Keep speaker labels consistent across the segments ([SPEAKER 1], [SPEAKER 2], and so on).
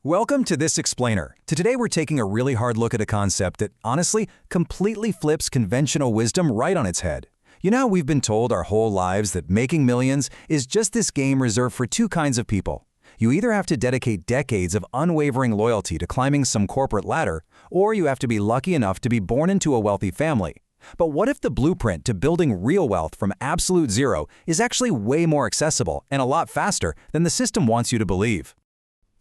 [SPEAKER 1] Welcome to This Explainer. Today we're taking a really hard look at a concept that, honestly, completely flips conventional wisdom right on its head. You know how we've been told our whole lives that making millions is just this game reserved for two kinds of people. You either have to dedicate decades of unwavering loyalty to climbing some corporate ladder, or you have to be lucky enough to be born into a wealthy family. But what if the blueprint to building real wealth from absolute zero is actually way more accessible and a lot faster than the system wants you to believe?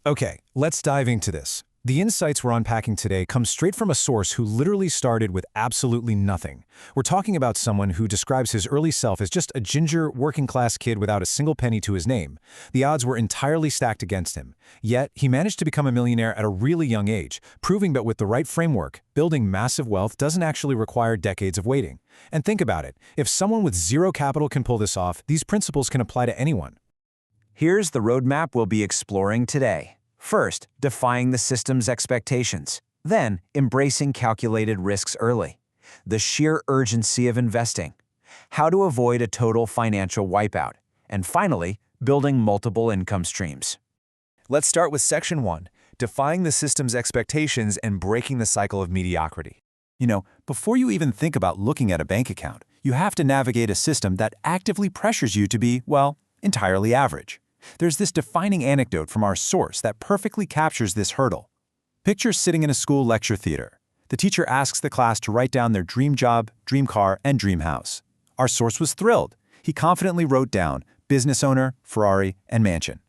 [SPEAKER 2] Okay, let's dive into this. The insights we're unpacking today come straight from a source who literally started with absolutely nothing. We're talking about someone who describes his early self as just a ginger, working-class kid without a single penny to his name. The odds were entirely stacked against him. Yet, he managed to become a millionaire at a really young age, proving that with the right framework, building massive wealth doesn't actually require decades of waiting. And think about it. If someone with zero capital can pull this off, these principles can apply to anyone.
[SPEAKER 3] Here's the roadmap we'll be exploring today. First, defying the system's expectations. Then, embracing calculated risks early. The sheer urgency of investing. How to avoid a total financial wipeout. And finally, building multiple income streams.
[SPEAKER 2] Let's start with Section 1, defying the system's expectations and breaking the cycle of mediocrity. You know, before you even think about looking at a bank account, you have to navigate a system that actively pressures you to be, well, entirely average. There's this defining anecdote from our source that perfectly captures this hurdle. Picture sitting in a school lecture theater. The teacher asks the class to write down their dream job, dream car, and dream house. Our source was thrilled. He confidently wrote down business owner, Ferrari, and mansion.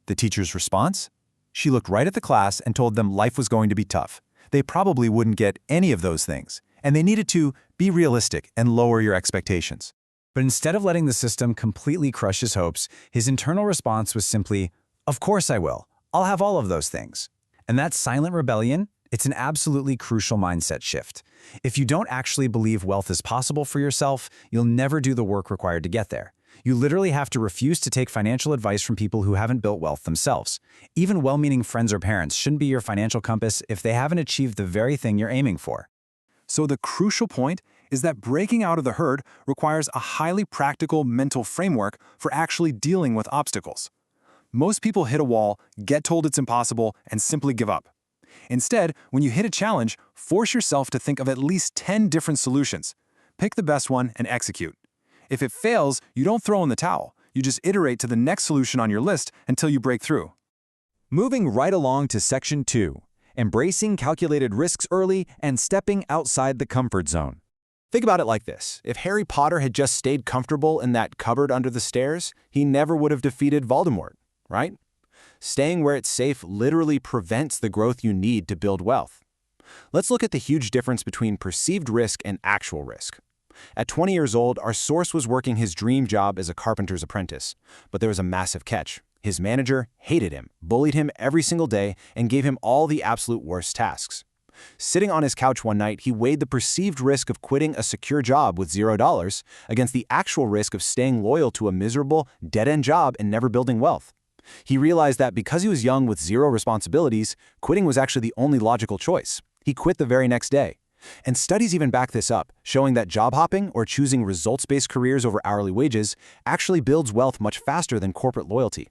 [SPEAKER 2] The teacher's response? She looked right at the class and told them life was going to be tough. They probably wouldn't get any of those things, and they needed to be realistic and lower your expectations. But instead of letting the system completely crush his hopes, his internal response was simply, "Of course I will. I'll have all of those things." And that silent rebellion, it's an absolutely crucial mindset shift. If you don't actually believe wealth is possible for yourself, you'll never do the work required to get there. You literally have to refuse to take financial advice from people who haven't built wealth themselves. Even well-meaning friends or parents shouldn't be your financial compass if they haven't achieved the very thing you're aiming for.
[SPEAKER 4] So the crucial point is that breaking out of the herd requires a highly practical mental framework for actually dealing with obstacles. Most people hit a wall, get told it's impossible, and simply give up. Instead, when you hit a challenge, force yourself to think of at least 10 different solutions. Pick the best one and execute. If it fails, you don't throw in the towel. You just iterate to the next solution on your list until you break through.
[SPEAKER 3] Moving right along to Section 2, embracing calculated risks early and stepping outside the comfort zone.
[SPEAKER 5] Think about it like this. If Harry Potter had just stayed comfortable in that cupboard under the stairs, he never would have defeated Voldemort, right? Staying where it's safe literally prevents the growth you need to build wealth. Let's look at the huge difference between perceived risk and actual risk. At 20 years old, our source was working his dream job as a carpenter's apprentice. But there was a massive catch. His manager hated him, bullied him every single day, and gave him all the absolute worst tasks. Sitting on his couch one night, he weighed the perceived risk of quitting a secure job with $0 against the actual risk of staying loyal to a miserable, dead-end job and never building wealth. He realized that because he was young with zero responsibilities, quitting was actually the only logical choice. He quit the very next day. And studies even back this up, showing that job hopping or choosing results-based careers over hourly wages actually builds wealth much faster than corporate loyalty.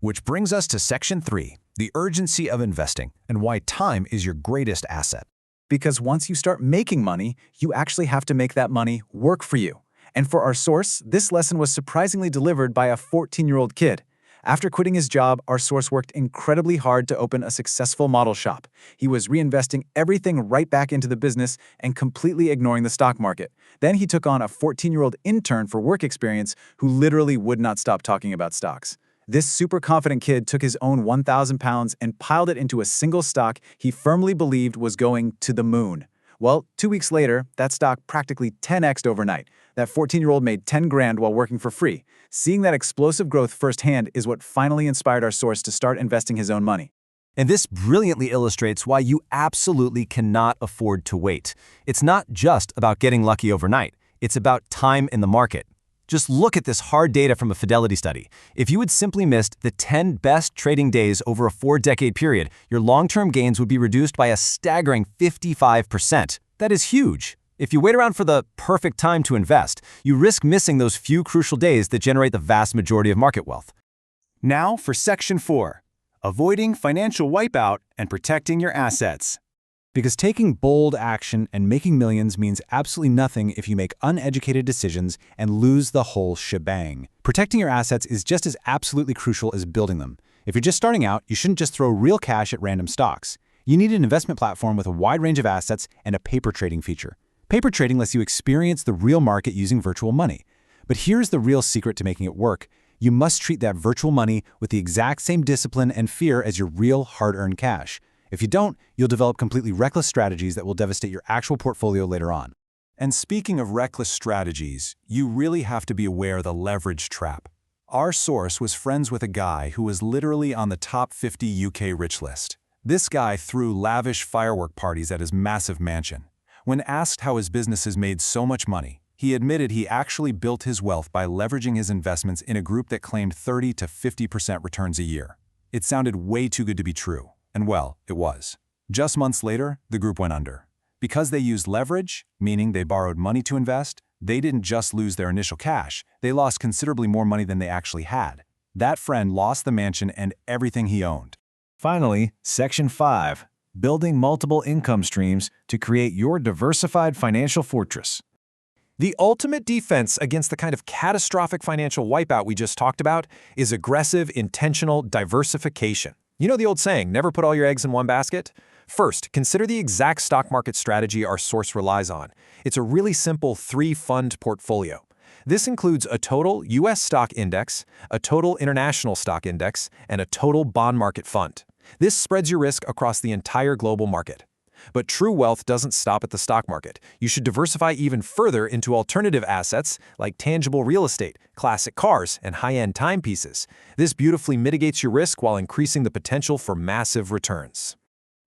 [SPEAKER 2] Which brings us to Section 3, the urgency of investing and why time is your greatest asset.
[SPEAKER 6] Because once you start making money, you actually have to make that money work for you. And for our source, this lesson was surprisingly delivered by a 14-year-old kid. After quitting his job, our source worked incredibly hard to open a successful model shop. He was reinvesting everything right back into the business and completely ignoring the stock market. Then he took on a 14-year-old intern for work experience who literally would not stop talking about stocks. This super confident kid took his own 1,000 pounds and piled it into a single stock he firmly believed was going to the moon. Well, 2 weeks later, that stock practically 10x'd overnight. That 14-year-old made 10 grand while working for free. Seeing that explosive growth firsthand is what finally inspired our source to start investing his own money.
[SPEAKER 3] And this brilliantly illustrates why you absolutely cannot afford to wait. It's not just about getting lucky overnight. It's about time in the market. Just look at this hard data from a Fidelity study. If you had simply missed the 10 best trading days over a 4-decade period, your long-term gains would be reduced by a staggering 55%. That is huge. If you wait around for the perfect time to invest, you risk missing those few crucial days that generate the vast majority of market wealth.
[SPEAKER 4] Now for Section 4,
[SPEAKER 2] avoiding financial wipeout and protecting your assets.
[SPEAKER 3] Because taking bold action and making millions means absolutely nothing if you make uneducated decisions and lose the whole shebang. Protecting your assets is just as absolutely crucial as building them. If you're just starting out, you shouldn't just throw real cash at random stocks. You need an investment platform with a wide range of assets and a paper trading feature. Paper trading lets you experience the real market using virtual money. But here's the real secret to making it work. You must treat that virtual money with the exact same discipline and fear as your real hard-earned cash. If you don't, you'll develop completely reckless strategies that will devastate your actual portfolio later on.
[SPEAKER 2] And speaking of reckless strategies, you really have to be aware of the leverage trap. Our source was friends with a guy who was literally on the top 50 UK rich list. This guy threw lavish firework parties at his massive mansion. When asked how his businesses made so much money, he admitted he actually built his wealth by leveraging his investments in a group that claimed 30 to 50% returns a year. It sounded way too good to be true. And well, it was. Just months later, the group went under. Because they used leverage, meaning they borrowed money to invest, they didn't just lose their initial cash, they lost considerably more money than they actually had. That friend lost the mansion and everything he owned.
[SPEAKER 3] Finally, Section 5. Building multiple income streams to create your diversified financial fortress.
[SPEAKER 7] The ultimate defense against the kind of catastrophic financial wipeout we just talked about is aggressive, intentional diversification. You know the old saying, never put all your eggs in one basket? First, consider the exact stock market strategy our source relies on. It's a really simple three-fund portfolio. This includes a total U.S. stock index, a total international stock index, and a total bond market fund. This spreads your risk across the entire global market. But true wealth doesn't stop at the stock market. You should diversify even further into alternative assets like tangible real estate, classic cars, and high-end timepieces. This beautifully mitigates your risk while increasing the potential for massive returns.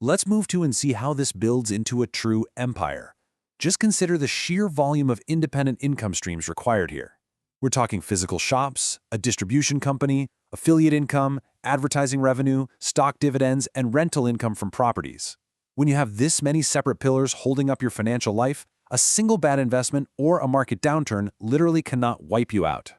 [SPEAKER 2] Let's move to and see how this builds into a true empire. Just consider the sheer volume of independent income streams required here. We're talking physical shops, a distribution company, affiliate income, advertising revenue, stock dividends, and rental income from properties. When you have this many separate pillars holding up your financial life, a single bad investment or a market downturn literally cannot wipe you out.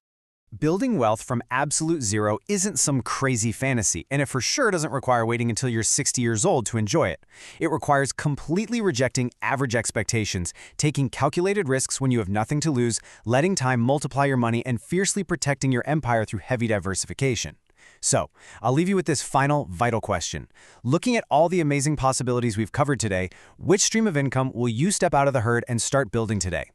[SPEAKER 3] Building wealth from absolute zero isn't some crazy fantasy, and it for sure doesn't require waiting until you're 60 years old to enjoy it. It requires completely rejecting average expectations, taking calculated risks when you have nothing to lose, letting time multiply your money, and fiercely protecting your empire through heavy diversification. So, I'll leave you with this final, vital question. Looking at all the amazing possibilities we've covered today, which stream of income will you step out of the herd and start building today?